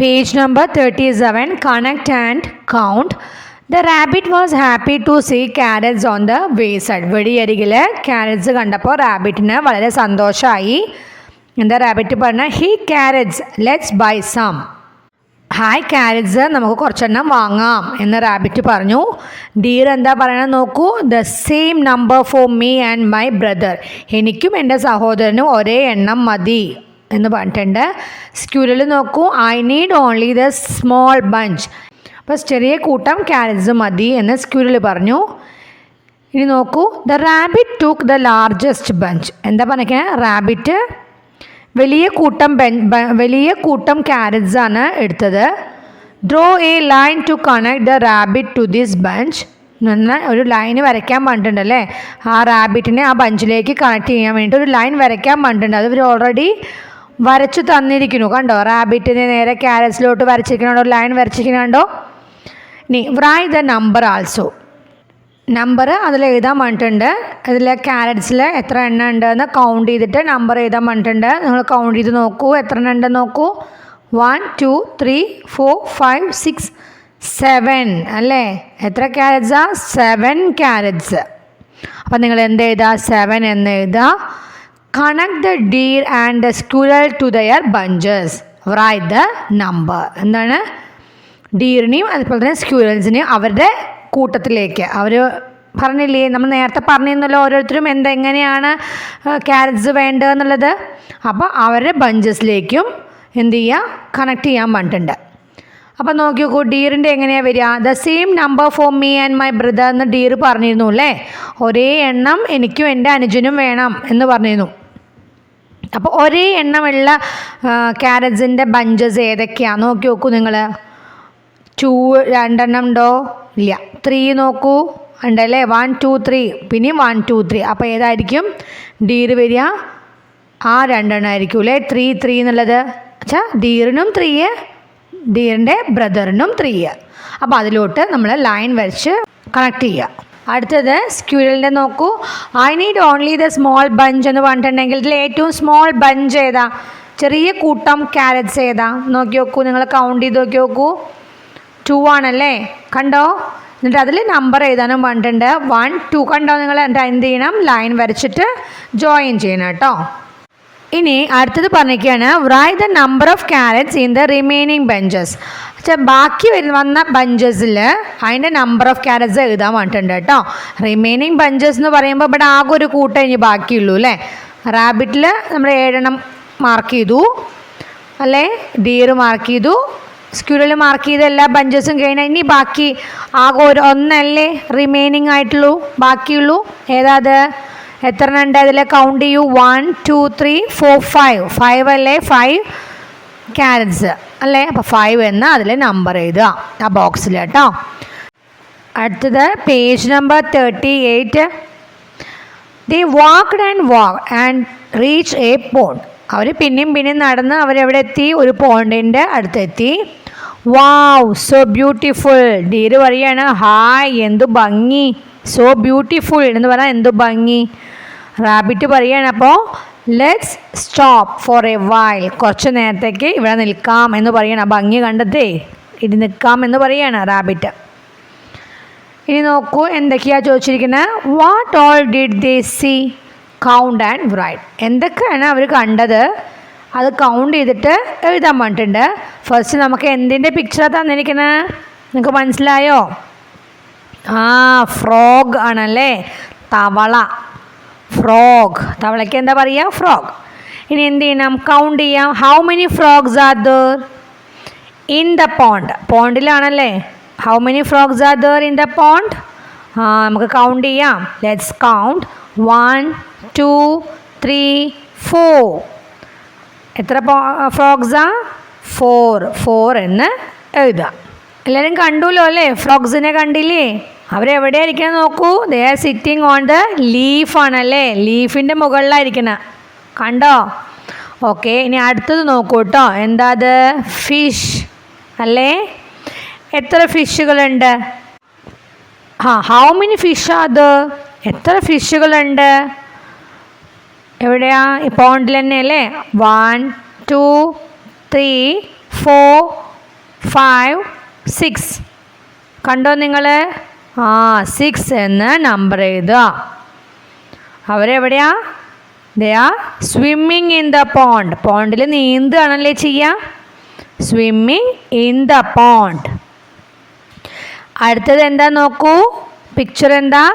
Page number 37, connect and count. The rabbit was happy to see carrots on the wayside. വെടിയരികിൽ carrots കണ്ടപ്പോൾ റാബിറ്റിന് വളരെ സന്തോഷമായി. എന്താ rabbit പറഞ്ഞ he carrots, let's buy some. Hi carrots, നമുക്ക് കുറച്ചെണ്ണം വാങ്ങാം എന്ന് റാബിറ്റ് പറഞ്ഞു. ഡീർ എന്താ പറയണത് നോക്കൂ. The same number for me and my brother. എനിക്കും എൻ്റെ സഹോദരനും ഒരേ എണ്ണം മതി എന്ന് പറഞ്ഞിട്ടുണ്ട്. സ്ക്യൂരൽ നോക്കൂ. I need only the small bunch. അപ്പോൾ ചെറിയ കൂട്ടം ക്യാരറ്റ്സ് മതി എന്ന് സ്ക്യൂരൽ പറഞ്ഞു. ഇനി നോക്കൂ. The rabbit took the largest bunch. എന്താ പറഞ്ഞ റാബിറ്റ് വലിയ കൂട്ടം ക്യാരറ്റ്സ് ആണ് എടുത്തത്. Draw a line to connect the rabbit to this bunch. ഒരു ലൈൻ വരയ്ക്കാൻ പറഞ്ഞിട്ടുണ്ടല്ലേ. ആ റാബിറ്റിനെ ആ ബഞ്ചിലേക്ക് കണക്ട് ചെയ്യാൻ വേണ്ടിയിട്ട് ഒരു ലൈൻ വരയ്ക്കാൻ പറഞ്ഞിട്ടുണ്ട്. അത് ഇവർ ഓൾറെഡി വരച്ചു തന്നിരിക്കുന്നു. കണ്ടോ റാബിറ്റിനെ നേരെ ക്യാരറ്റ്സിലോട്ട് വരച്ചിരിക്കണോ, ലൈൻ വരച്ചിരിക്കണോ. ഇനി right the number also. Number അതിൽ എഴുതാൻ പറഞ്ഞിട്ടുണ്ട്. അതിൽ ക്യാരറ്റ്സിൽ എത്ര എണ്ണം ഉണ്ടെന്ന് കൗണ്ട് ചെയ്തിട്ട് നമ്പർ എഴുതാൻ പറഞ്ഞിട്ടുണ്ട്. നിങ്ങൾ കൗണ്ട് ചെയ്ത് നോക്കൂ എത്ര എണ്ണം ഉണ്ടെന്ന് നോക്കൂ. 1 2 3 4 5 6 7 അല്ലേ. എത്ര ക്യാരറ്റ്സാ? 7 ക്യാരറ്റ്സ്. അപ്പം നിങ്ങൾ എന്ത് എഴുതുക? 7 എന്ന് എഴുതുക. Connect the deer and the squirrel to their bunches. Write the number. എന്താണ്? ഡീറിനെയും അതുപോലെ തന്നെ സ്ക്യൂരൽസിനെയും അവരുടെ കൂട്ടത്തിലേക്ക്. അവർ പറഞ്ഞില്ലേ, നമ്മൾ നേരത്തെ പറഞ്ഞിരുന്നല്ലോ ഓരോരുത്തരും എങ്ങനെയാണ് ക്യാരറ്റ്സ് വേണ്ടതെന്നുള്ളത്. അപ്പോൾ അവരുടെ ബഞ്ചസിലേക്കും എന്ത് ചെയ്യുക? കണക്ട് ചെയ്യാൻ പറഞ്ഞിട്ടുണ്ട്. അപ്പം നോക്കി നോക്കൂ. ഡീറിൻ്റെ എങ്ങനെയാണ് വരിക? The same number for me and my brother എന്ന് ഡീർ പറഞ്ഞിരുന്നു അല്ലേ. ഒരേ എണ്ണം എനിക്കും എൻ്റെ അനുജനും വേണം എന്ന് പറഞ്ഞിരുന്നു. അപ്പോൾ ഒരേ എണ്ണമുള്ള ക്യാരറ്റ്സിൻ്റെ ബഞ്ചസ് ഏതൊക്കെയാണ് നോക്കി നോക്കൂ നിങ്ങൾ. 2 2 ഉണ്ടോ? ഇല്ല. 3 നോക്കൂ, ഉണ്ടല്ലേ. 1 2 3 പിന്നെയും 1 2 3. അപ്പോൾ ഏതായിരിക്കും ഡീർ വരിക? ആ 2 ആയിരിക്കും അല്ലേ. 3 3 എന്നുള്ളത് വെച്ചാൽ ഡീറിനും 3, ഡീറിൻ്റെ ബ്രദറിനും 3. അപ്പോൾ അതിലോട്ട് നമ്മൾ ലൈൻ വരച്ച് കണക്ട് ചെയ്യുക. അടുത്തത് സ്ക്യൂരലിൻ്റെ നോക്കൂ. I need only the small bunch എന്ന് പറഞ്ഞിട്ടുണ്ടെങ്കിൽ ഇതിൽ ഏറ്റവും സ്മോൾ ബഞ്ച് ഏതാ? ചെറിയ കൂട്ടം ക്യാരറ്റ്സ് ഏതാ നോക്കി നോക്കൂ. നിങ്ങൾ കൗണ്ട് ചെയ്ത് നോക്കി നോക്കൂ. 2 ആണല്ലേ. കണ്ടോ? എന്നിട്ട് അതിൽ നമ്പർ എഴുതാനും പറഞ്ഞിട്ടുണ്ട്. 1 2 കണ്ടോ നിങ്ങൾ. എന്നിട്ട് എന്ത് ചെയ്യണം? ലൈൻ വരച്ചിട്ട് ജോയിൻ ചെയ്യണം കേട്ടോ. ഇനി അടുത്തത് പറഞ്ഞിരിക്കുകയാണ് right the number of carrots in the remaining bunches. ബാക്കി വന്ന ബഞ്ചസിൽ അതിൻ്റെ നമ്പർ ഓഫ് ക്യാരറ്റ്സ് എഴുതാൻ പറഞ്ഞിട്ടുണ്ട് കേട്ടോ. റിമൈനിങ് ബഞ്ചസ് എന്ന് പറയുമ്പോൾ ഇവിടെ ആകെ ഒരു കൂട്ടം ഇനി ബാക്കിയുള്ളൂ അല്ലേ. റാബിറ്റിൽ നമ്മൾ 7 മാർക്ക് ചെയ്തു അല്ലേ. ഡീർ മാർക്ക് ചെയ്തു. സ്ക്യൂരൽ മാർക്ക് ചെയ്ത എല്ലാ ബഞ്ചസും കഴിഞ്ഞാൽ ഇനി ബാക്കി ആകെ ഒന്നല്ലേ റിമൈനിങ് ആയിട്ടുള്ളൂ, ബാക്കിയുള്ളൂ. ഏതാത്? എത്ര ഉണ്ട് അതിൽ കൗണ്ട് ചെയ്യൂ. 1 2 3 4 5 5 അല്ലേ. 5 ക്യാരറ്റ്സ് അല്ലേ. അപ്പോൾ 5 എന്ന് അതിൽ നമ്പർ എഴുതുക ആ ബോക്സിൽ കേട്ടോ. അടുത്തത് page number 38. They walked and reach a pond. അവർ പിന്നെയും നടന്ന് അവരെവിടെ എത്തി? ഒരു പോണ്ടിൻ്റെ അടുത്തെത്തി. Wow so beautiful. ഡീർ പറയാണ് ഹായ് എന്തു ഭംഗി. സോ ബ്യൂട്ടിഫുൾ എന്ന് പറഞ്ഞാൽ എന്തു ഭംഗി. റാബിറ്റ് പറയാണ് അപ്പോൾ let's stop four A while. കുറച്ച് നേരത്തേക്ക് ഇവിടെ നിൽക്കാം എന്ന് പറയണം. ആ ഭംഗി കണ്ടതേ ഇത് നിൽക്കാം എന്ന് പറയാണ് റാബിറ്റ്. ഇനി നോക്കൂ എന്തൊക്കെയാണ് ചോദിച്ചിരിക്കുന്നത്. What all did they see? Count and write. എന്തൊക്കെയാണ് അവർ കണ്ടത് അത് കൗണ്ട് ചെയ്തിട്ട് എഴുതാൻ പറഞ്ഞിട്ടുണ്ട്. ഫസ്റ്റ് നമുക്ക് എന്തിൻ്റെ പിക്ചറാണ് തന്നിരിക്കുന്നത്? നിങ്ങൾക്ക് മനസ്സിലായോ? ഫ്രോഗ് ആണല്ലേ. തവള. ഫ്രോഗ്. തവളയ്ക്ക് എന്താ പറയുക? ഫ്രോഗ്. ഇനി എന്ത് ചെയ്യണം? കൗണ്ട് ചെയ്യാം. How many frogs are there in the pond? പോണ്ടിലാണല്ലേ. How many frogs are there in the pond? നമുക്ക് കൗണ്ട് ചെയ്യാം. Let's count. 1 2 3 4. എത്ര ഫ്രോഗ്സാ? 4 എന്ന് എഴുതുക. എല്ലാവരും കണ്ടുല്ലോ അല്ലേ. ഫ്രോഗ്സിനെ കണ്ടില്ലേ? അവരെവിടെയായിരിക്കണം നോക്കൂ. They are sitting on the ലീഫാണല്ലേ. ലീഫിൻ്റെ മുകളിലായിരിക്കണം. കണ്ടോ? ഓക്കെ. ഇനി അടുത്തത് നോക്കൂ കേട്ടോ. എന്താ അത്? ഫിഷ് അല്ലേ. എത്ര ഫിഷുകളുണ്ട്? How many fish are there? എത്ര ഫിഷുകളുണ്ട്? എവിടെയാ? ഈ പോണ്ടിൽ തന്നെ അല്ലേ. 1 2 3 4 5 6 കണ്ടോ നിങ്ങൾ? 6 എന്ന് നമ്പർ എഴുതുക. അവരെവിടെയാ? They are swimming in the pond. പോണ്ടിൽ നീന്തുകയാണല്ലേ ചെയ്യുക? Swimming in the pond. അടുത്തത് എന്താ നോക്കൂ, പിക്ചർ എന്താ?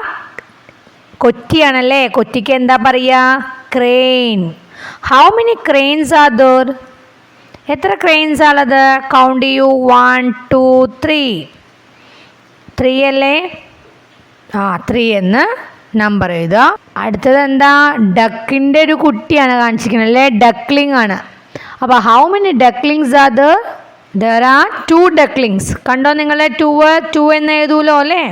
കൊറ്റിയാണല്ലേ. കൊറ്റിക്ക് എന്താ പറയുക? Crane. How many cranes are there? എത്ര ക്രെയിൻസ് ആണുള്ളത്? കൗണ്ട് ചെയ്യൂ. 1 2 3. 3 അല്ലേ? 3 എന്ന് നമ്പർ എഴുതുക. അടുത്തത് എന്താ? ഡക്കിൻ്റെ ഒരു കുട്ടിയാണ് കാണിച്ചിരിക്കുന്നത് അല്ലേ? ഡക്ലിംഗ് ആണ്. അപ്പോൾ how many ducklings are there? There are 2 ducklings. കണ്ടോ നിങ്ങൾ? 2 എന്ന് എഴുതൂലോ അല്ലേ?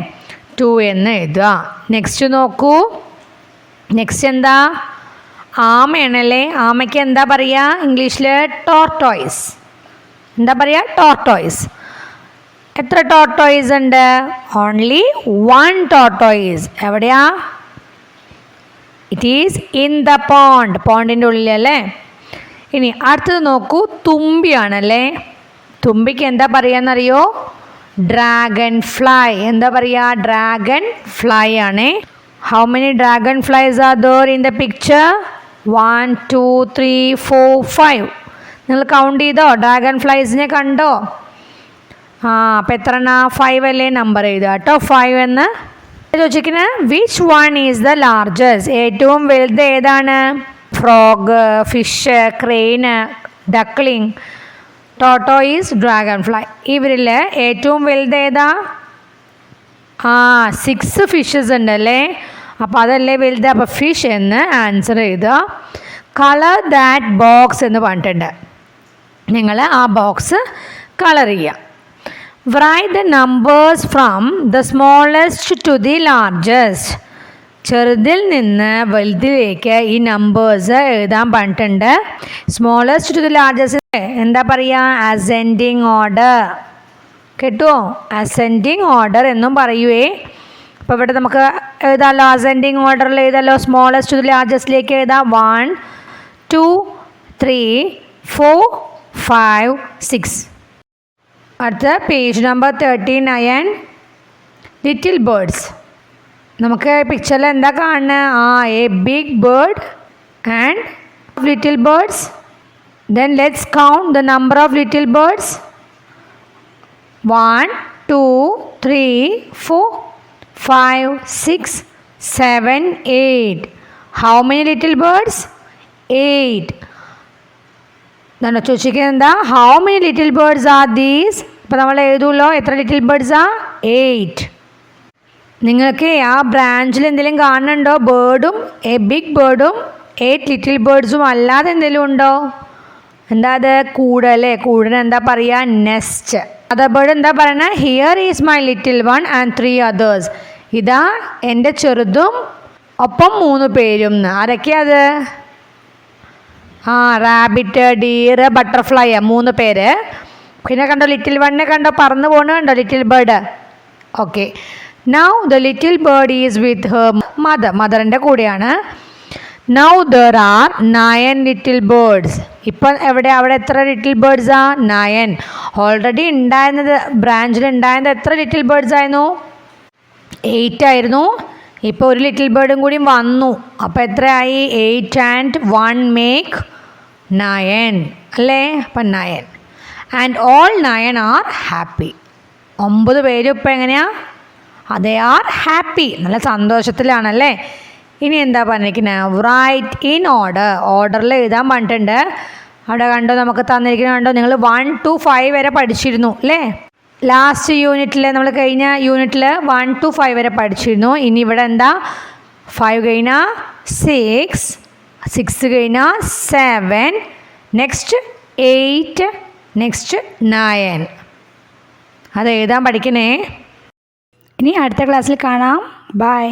2 എന്ന് എഴുതുക. നെക്സ്റ്റ് നോക്കൂ. നെക്സ്റ്റ് എന്താ? ആമയാണല്ലേ. ആമയ്ക്ക് എന്താ പറയുക ഇംഗ്ലീഷിൽ? ടോർട്ടോയ്സ്. എന്താ പറയുക? ടോർട്ടോയ്സ്. എത്ര ടോർട്ടോയ്സ് ഉണ്ട്? Only 1 tortoise. എവിടെയാ? It is in the pond. പോണ്ടിൻ്റെ ഉള്ളിലല്ലേ. ഇനി അടുത്തത് നോക്കൂ. തുമ്പിയാണല്ലേ. തുമ്പിക്ക് എന്താ പറയുകയെന്നറിയോ? Dragon fly. എന്താ പറയുക? ഡ്രാഗൺ ഫ്ലൈ ആണ്. How many dragon flies R there in the picture? 1 2 3 4 5. നിങ്ങൾ കൗണ്ട് ചെയ്തോ? ഡ്രാഗൺ ഫ്ലൈസിനെ കണ്ടോ? അപ്പോൾ എത്ര എണ്ണ? 5 അല്ലേ നമ്പർ എഴുതുക കേട്ടോ. 5 എന്ന് ചോദിച്ചിരിക്കുന്നത്. Which one is the largest? ഏറ്റവും വലുത് ഏതാണ്? Frog, fish, crane, duckling, tortoise, dragon fly. ഇവരിൽ ഏറ്റവും വലുത് ഏതാ? 6 ഫിഷസ് ഉണ്ടല്ലേ. അപ്പോൾ അതല്ലേ വലുത്. അപ്പോൾ ഫിഷ് എന്ന് ആൻസർ എഴുതുക. കളർ ദാറ്റ് ബോക്സ് എന്ന് പറഞ്ഞിട്ടുണ്ട്. നിങ്ങൾ ആ ബോക്സ് കളർ ചെയ്യുക. Write the numbers from the smallest to the largest. ചെറുതിൽ നിന്ന് വലുതിലേക്ക് ഈ നമ്പേഴ്സ് എഴുതാൻ പറഞ്ഞിട്ടുണ്ട്. സ്മോളസ്റ്റ് ടു ദി ലാർജസ്റ്റ് എന്താ പറയുക? Ascending order. കേട്ടോ? അസെൻഡിങ് ഓർഡർ എന്നും പറയുവേ. അപ്പോൾ ഇവിടെ നമുക്ക് എഴുതാമല്ലോ. അസെൻഡിങ് ഓർഡറിൽ എഴുതാമല്ലോ. സ്മോളസ്റ്റ് ടു ദി ലാർജസ്റ്റിലേക്ക് എഴുതാം. 1 2 3 4 5 6. അടുത്ത പേജ് നമ്പർ 39. Little birds. നമുക്ക് പിക്ചറിൽ എന്താ കാണുന്നത്? A big bird and little birds. Then let's count the number of little birds. 1 2 3 4 5 6 7 8. How many little birds? 8. എന്നാണ് ചോദിച്ചിരിക്കുന്നത്. എന്താ? How many little birds are these? അപ്പോൾ നമ്മൾ എഴുതുമല്ലോ. എത്ര ലിറ്റിൽ ബേർഡ്സാ? 8. നിങ്ങൾക്ക് ആ ബ്രാഞ്ചിൽ എന്തെങ്കിലും കാണുന്നുണ്ടോ? ബേർഡും എ ബിഗ് ബേർഡും 8 ലിറ്റിൽ ബേർഡ്സും അല്ലാതെ എന്തെങ്കിലും ഉണ്ടോ? എന്താ അത്? കൂടല്ലേ. കൂടിന് എന്താ പറയുക? നെസ്റ്റ്. അതർ ബേർഡ് എന്താ പറയണത്? Here is my little one and 3 others. ഇതാ എൻ്റെ ചെറുതും ഒപ്പം 3 പേരും. ആരൊക്കെയാ അത്? Rabbit, deer, butterfly. 3 പേര്. പിന്നെ കണ്ടോ ലിറ്റിൽ വണ്ണിനെ കണ്ടോ? പറന്ന് പോകണ കണ്ടോ little bird? Okay. Now the little bird is with her mother. മദറിൻ്റെ കൂടെയാണ്. Now there are 9 little birds. ഇപ്പം അവിടെ എത്ര ലിറ്റിൽ ബേർഡ്സാ? 9. ഓൾറെഡി ഉണ്ടായിരുന്നത് ബ്രാഞ്ചിൽ ഉണ്ടായിരുന്നത് എത്ര ലിറ്റിൽ ബേർഡ്സ് ആയിരുന്നു? 8 ആയിരുന്നു. ഇപ്പോൾ ഒരു ലിറ്റിൽ ബേർഡും കൂടി വന്നു. അപ്പോൾ എത്രയായി? 8 and 1 make 9 അല്ലേ? അപ്പം 9. And all 9 are happy. 9 പേരും ഇപ്പം എങ്ങനെയാ? They are happy. നല്ല സന്തോഷത്തിലാണല്ലേ. ഇനി എന്താ പറഞ്ഞിരിക്കുന്നത്? Write in order. ഓർഡറിൽ എഴുതാൻ പറഞ്ഞിട്ടുണ്ട്. അവിടെ കണ്ടോ? നമുക്ക് തന്നിരിക്കുന്നത് കണ്ടോ? നിങ്ങൾ 1 to 5 വരെ പഠിച്ചിരുന്നു അല്ലേ? ലാസ്റ്റ് യൂണിറ്റിൽ നമ്മൾ കഴിഞ്ഞ യൂണിറ്റിൽ 1 to 5 വരെ പഠിച്ചിരുന്നു. ഇനി ഇവിടെ എന്താ? 5 കഴിഞ്ഞാൽ 6, 6 കഴിഞ്ഞാൽ 7, നെക്സ്റ്റ് 8, നെക്സ്റ്റ് 9. അത് എഴുതാൻ പഠിക്കണേ. ഇനി അടുത്ത ക്ലാസ്സിൽ കാണാം. ബൈ.